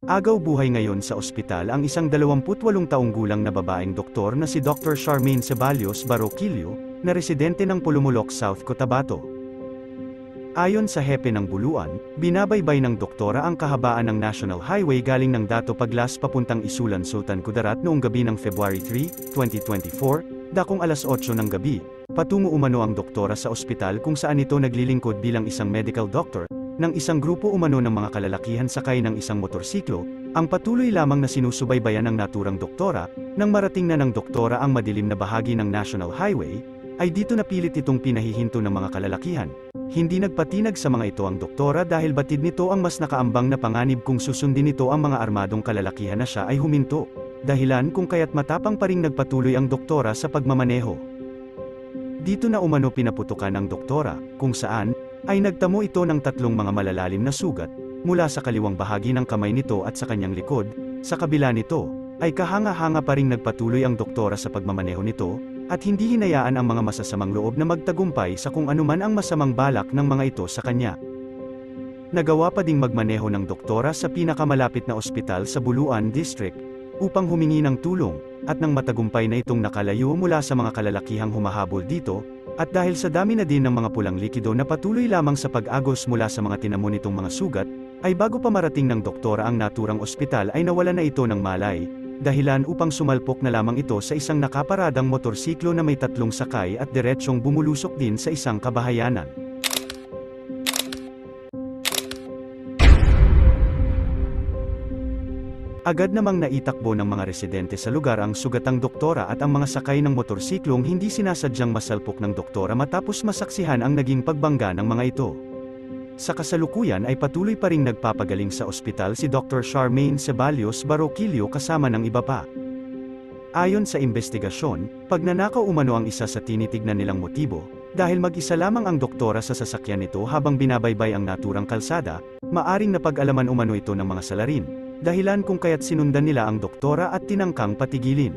Agaw buhay ngayon sa ospital ang isang 28 taong gulang na babaeng doktor na si Dr. Charmaine Ceballos Baroquillo, na residente ng Pulumulok, South Cotabato. Ayon sa hepe ng buluan, binabaybay ng doktora ang kahabaan ng National Highway galing ng Dato Paglas papuntang Isulan, Sultan Kudarat noong gabi ng February 3, 2024, dakong alas 8 ng gabi. Patungo umano ang doktora sa ospital kung saan ito naglilingkod bilang isang medical doctor, ng isang grupo umano ng mga kalalakihan sakay ng isang motorsiklo, ang patuloy lamang na sinusubaybayan ng naturang doktora, nang marating na ng doktora ang madilim na bahagi ng National Highway, ay dito napilit itong pinahihinto ng mga kalalakihan. Hindi nagpatinag sa mga ito ang doktora dahil batid nito ang mas nakaambang na panganib kung susundin nito ang mga armadong kalalakihan na siya ay huminto. Dahilan kung kaya't matapang pa ring nagpatuloy ang doktora sa pagmamaneho. Dito na umano pinaputukan ng doktora, kung saan, ay nagtamo ito ng 3 mga malalalim na sugat, mula sa kaliwang bahagi ng kamay nito at sa kanyang likod. Sa kabila nito, ay kahanga-hanga pa ring nagpatuloy ang doktora sa pagmamaneho nito, at hindi hinayaan ang mga masasamang loob na magtagumpay sa kung anuman ang masamang balak ng mga ito sa kanya. Nagawa pa ding magmaneho ng doktora sa pinakamalapit na ospital sa Buluan District, upang humingi ng tulong, at nang matagumpay na itong nakalayo mula sa mga kalalakihang humahabol dito, at dahil sa dami na din ng mga pulang likido na patuloy lamang sa pag-agos mula sa mga tinamo nitong mga sugat, ay bago pa marating ng doktora ang naturang ospital ay nawala na ito ng malay, dahilan upang sumalpok na lamang ito sa isang nakaparadang motorsiklo na may 3 sakay at diretsyong bumulusok din sa isang kabahayanan. Agad namang naitakbo ng mga residente sa lugar ang sugatang doktora at ang mga sakay ng motorsiklong hindi sinasadyang masalpok ng doktora matapos masaksihan ang naging pagbangga ng mga ito. Sa kasalukuyan ay patuloy pa ring nagpapagaling sa ospital si Dr. Charmaine Ceballos Baroquillo kasama ng iba pa. Ayon sa investigasyon, pagnanakaw umano ang isa sa tinitignan nilang motibo, dahil mag-isa lamang ang doktora sa sasakyan nito habang binabaybay ang naturang kalsada, maaring napag-alaman umano ito ng mga salarin. Dahilan kung kaya't sinundan nila ang doktora at tinangkang patigilin.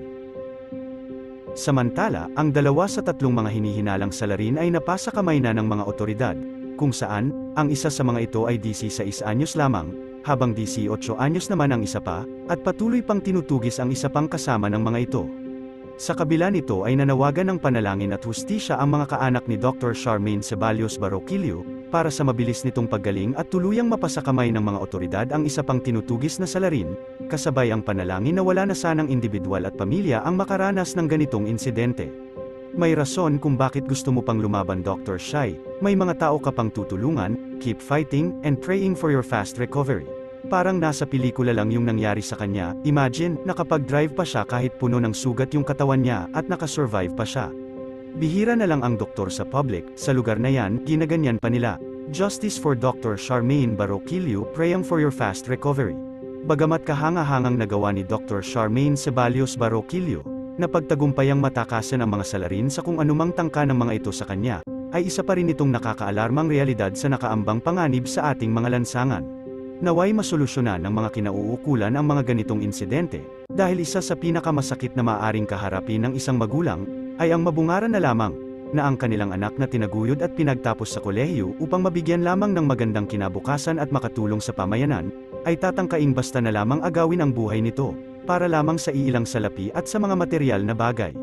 Samantala, ang 2 sa 3 mga hinihinalang salarin ay napasa kamay na ng mga otoridad, kung saan, ang isa sa mga ito ay 16 anyos lamang, habang 18 anyos naman ang isa pa, at patuloy pang tinutugis ang isa pang kasama ng mga ito. Sa kabila nito ay nanawagan ng panalangin at hustisya ang mga kaanak ni Dr. Charmaine Ceballos Baroquillo, para sa mabilis nitong paggaling at tuluyang mapasakamay ng mga otoridad ang isa pang tinutugis na salarin, kasabay ang panalangin na wala na sanang individual at pamilya ang makaranas ng ganitong insidente. May rason kung bakit gusto mo pang lumaban, Dr. Shai. May mga tao ka pang tutulungan, keep fighting, and praying for your fast recovery. Parang nasa pelikula lang yung nangyari sa kanya. Imagine, nakapag-drive pa siya kahit puno ng sugat yung katawan niya at nakasurvive pa siya. Bihira na lang ang doktor sa public, sa lugar na yan, ginaganyan pa nila. Justice for Dr. Charmaine Baroquillo, praying for your fast recovery. Bagamat kahanga-hangang nagawa ni Dr. Charmaine Ceballos Baroquillo, na pagtagumpayang matakasan ang mga salarin sa kung anumang tangka ng mga ito sa kanya, ay isa pa rin itong nakakaalarmang realidad sa nakaambang panganib sa ating mga lansangan. Naway masolusyonan ng mga kinauukulan ang mga ganitong insidente, dahil isa sa pinakamasakit na maaaring kaharapin ng isang magulang, ay ang mabungaran na lamang, na ang kanilang anak na tinaguyod at pinagtapos sa kolehiyo upang mabigyan lamang ng magandang kinabukasan at makatulong sa pamayanan, ay tatangkaing basta na lamang agawin ang buhay nito, para lamang sa iilang salapi at sa mga material na bagay.